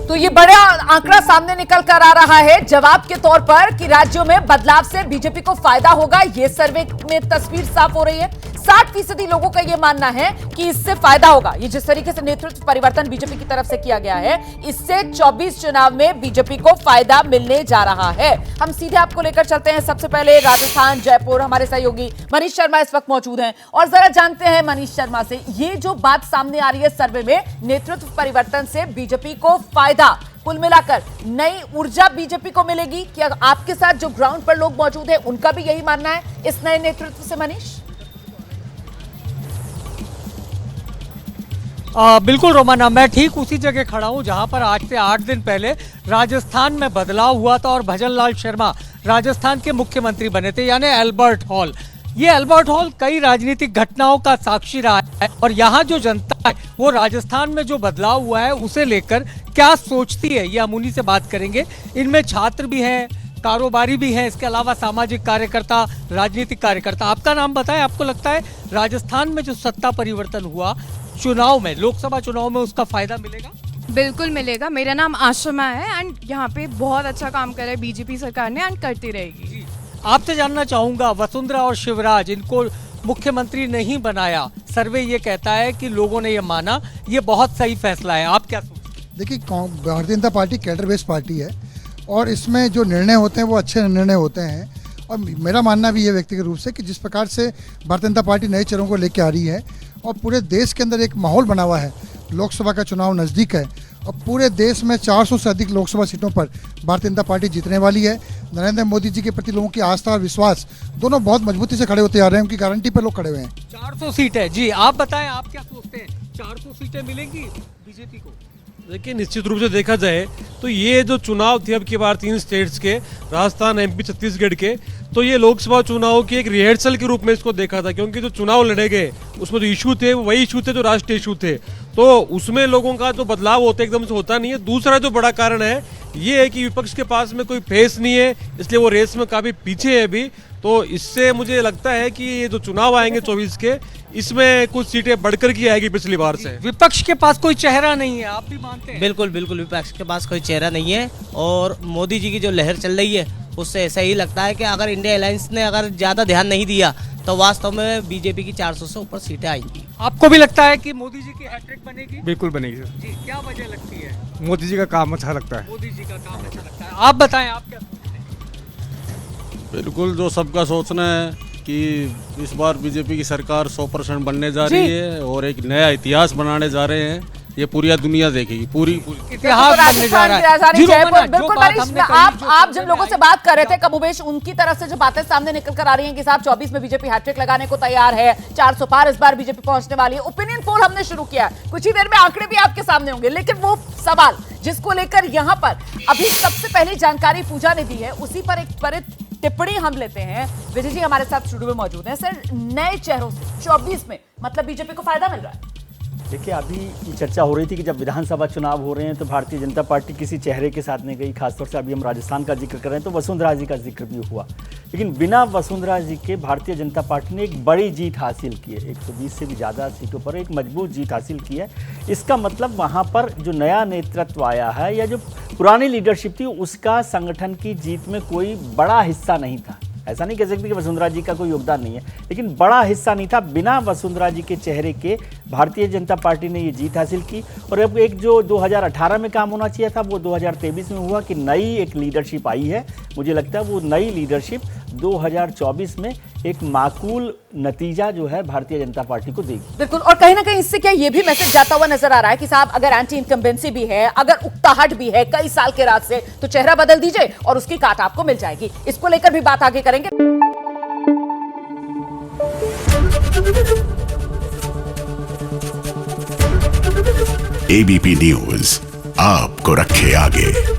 तो ये बड़ा आंकड़ा सामने निकल कर आ रहा है जवाब के तौर पर कि राज्यों में बदलाव से बीजेपी को फायदा होगा। ये सर्वे में तस्वीर साफ हो रही है। 60% लोगों का यह मानना है कि इससे फायदा होगा। ये जिस तरीके से नेतृत्व परिवर्तन बीजेपी की तरफ से किया गया है, इससे 24 चुनाव में बीजेपी को फायदा मिलने जा रहा है। हम सीधे आपको लेकर चलते हैं। सबसे पहले राजस्थान, जयपुर, हमारे सहयोगी मनीष शर्मा इस वक्त मौजूद हैं और जरा जानते हैं मनीष शर्मा से, ये जो बात सामने आ रही है सर्वे में, नेतृत्व परिवर्तन से बीजेपी को फायदा, कुल मिलाकर नई ऊर्जा बीजेपी को मिलेगी। क्या आपके साथ जो ग्राउंड पर लोग मौजूद हैं उनका भी यही मानना है इस नए नेतृत्व से? मनीष, बिल्कुल रोमाना, मैं ठीक उसी जगह खड़ा हूं जहां पर आज से 8 दिन पहले राजस्थान में बदलाव हुआ था और भजनलाल शर्मा राजस्थान के मुख्यमंत्री बने थे, यानी अल्बर्ट हॉल। ये अल्बर्ट हॉल कई राजनीतिक घटनाओं का साक्षी रहा है और यहाँ जो जनता है वो राजस्थान में जो बदलाव हुआ है उसे लेकर क्या सोचती है, ये हम उन्हीं से बात करेंगे। इनमें छात्र भी हैं, कारोबारी भी हैं, इसके अलावा सामाजिक कार्यकर्ता, राजनीतिक कार्यकर्ता। आपका नाम बताएं, आपको लगता है राजस्थान में जो सत्ता परिवर्तन हुआ चुनाव में, लोकसभा चुनाव में, उसका फायदा मिलेगा? बिल्कुल मिलेगा। मेरा नाम आशमा है एंड यहाँ पे बहुत अच्छा काम करे बीजेपी सरकार ने एंड करती रहेगी। आपसे जानना चाहूंगा, वसुंधरा और शिवराज, इनको मुख्यमंत्री नहीं बनाया, सर्वे ये कहता है कि लोगों ने ये माना, ये बहुत सही फैसला है, आप क्या सोचते हैं? देखिए, Bharatiya Janata party cadre based party है और इसमें जो निर्णय होते हैं वो अच्छे निर्णय होते हैं। और मेरा मानना भी है व्यक्तिगत रूप से कि जिस प्रकार से भारतीय जनता पार्टी नए चेहरों को लेकर आ रही है और पूरे देश के अंदर एक माहौल बना हुआ है, लोकसभा का चुनाव नज़दीक है और पूरे देश में 400 से अधिक लोकसभा सीटों पर भारतीय जनता पार्टी जीतने वाली है। नरेंद्र मोदी जी के प्रति लोगों की आस्था और विश्वास दोनों बहुत मजबूती से खड़े होते आ रहे हैं, उनकी गारंटी पर लोग खड़े हुए हैं। 400 सीटें, जी आप बताएं, आप क्या सोचते हैं, 400 सीटें मिलेंगी बीजेपी को? देखिए, निश्चित रूप से देखा जाए तो ये जो चुनाव थे अब की बार 3 स्टेट्स के, राजस्थान, एमपी, छत्तीसगढ़ के, तो ये लोकसभा चुनाव की एक रिहर्सल के रूप में इसको देखा था, क्योंकि जो चुनाव लड़े गए उसमें जो इशू थे वो वही इशू थे जो राष्ट्रीय इशू थे, तो उसमें लोगों का जो बदलाव होता है एकदम से होता नहीं है। दूसरा जो बड़ा कारण है ये है कि विपक्ष के पास में कोई फेस नहीं है, इसलिए वो रेस में काफी पीछे है अभी। तो इससे मुझे लगता है कि ये जो चुनाव आएंगे 24 के, इसमें कुछ सीटें बढ़कर की आएगी पिछली बार से। विपक्ष के पास कोई चेहरा नहीं है, आप भी मानते हैं? बिल्कुल बिल्कुल, विपक्ष के पास कोई चेहरा नहीं है और मोदी जी की जो लहर चल रही है उससे ऐसा ही लगता है कि अगर इंडिया अलायंस ने अगर ज़्यादा ध्यान नहीं दिया तो वास्तव में बीजेपी की 400 से ऊपर सीटें आएंगी। आपको भी लगता है कि मोदी जी की हैट्रिक बनेगी? बिल्कुल बनेगी सर। जी, क्या वजह लगती है? मोदी जी का काम अच्छा लगता है। मोदी जी का काम अच्छा लगता है। आप बताएं, आप क्या सोचते हैं? बिल्कुल, जो सबका सोचना है कि इस बार बीजेपी की सरकार 100% बनने जा रही है और एक नया इतिहास बनाने जा रहे हैं, ये पूरी दुनिया देखेगी, पूरी इतिहास बनने जा रहा है। जयपुर, बिल्कुल मनीष, आप जिन लोगों से बात कर रहे थे कमोबेश उनकी तरफ से जो बातें सामने निकल कर आ रही हैं कि साहब 24 में बीजेपी हैट्रिक लगाने को तैयार है, 400 पार इस बार बीजेपी पहुंचने वाली है। ओपिनियन पोल हमने शुरू किया, कुछ ही देर में आंकड़े भी आपके सामने होंगे, लेकिन वो सवाल जिसको लेकर यहाँ पर अभी सबसे पहली जानकारी पूजा ने दी है, उसी पर एक त्वरित टिप्पणी हम लेते हैं। विजय जी हमारे साथ स्टूडियो में मौजूद हैं। सर, नए चेहरों से 24 में मतलब बीजेपी को फायदा मिल रहा है? देखिए, अभी ये चर्चा हो रही थी कि जब विधानसभा चुनाव हो रहे हैं तो भारतीय जनता पार्टी किसी चेहरे के साथ नहीं गई। खासतौर से अभी हम राजस्थान का जिक्र कर रहे हैं तो वसुंधरा जी का जिक्र भी हुआ, लेकिन बिना वसुंधरा जी के भारतीय जनता पार्टी ने एक बड़ी जीत हासिल की है। 120 से भी ज़्यादा सीटों पर एक मजबूत जीत हासिल की है। इसका मतलब वहाँ पर जो नया नेतृत्व आया है या जो पुरानी लीडरशिप थी उसका संगठन की जीत में कोई बड़ा हिस्सा नहीं था। ऐसा नहीं कह सकते कि वसुंधरा जी का कोई योगदान नहीं है, लेकिन बड़ा हिस्सा नहीं था। बिना वसुंधरा जी के चेहरे के भारतीय जनता पार्टी ने ये जीत हासिल की और अब एक जो 2018 में काम होना चाहिए था वो 2023 में हुआ कि नई एक लीडरशिप आई है। मुझे लगता है वो नई लीडरशिप 2024 में एक माकूल नतीजा जो है भारतीय जनता पार्टी को देगी। बिल्कुल, और कहीं ना कहीं इससे क्या ये भी मैसेज जाता हुआ नजर आ रहा है कि साहब अगर एंटी इनकम्बेंसी भी है, अगर उकताहट भी है कई साल के राज से, तो चेहरा बदल दीजिए और उसकी काट आपको मिल जाएगी। इसको लेकर भी बात आगे करेंगे। एबीपी न्यूज आपको रखे आगे।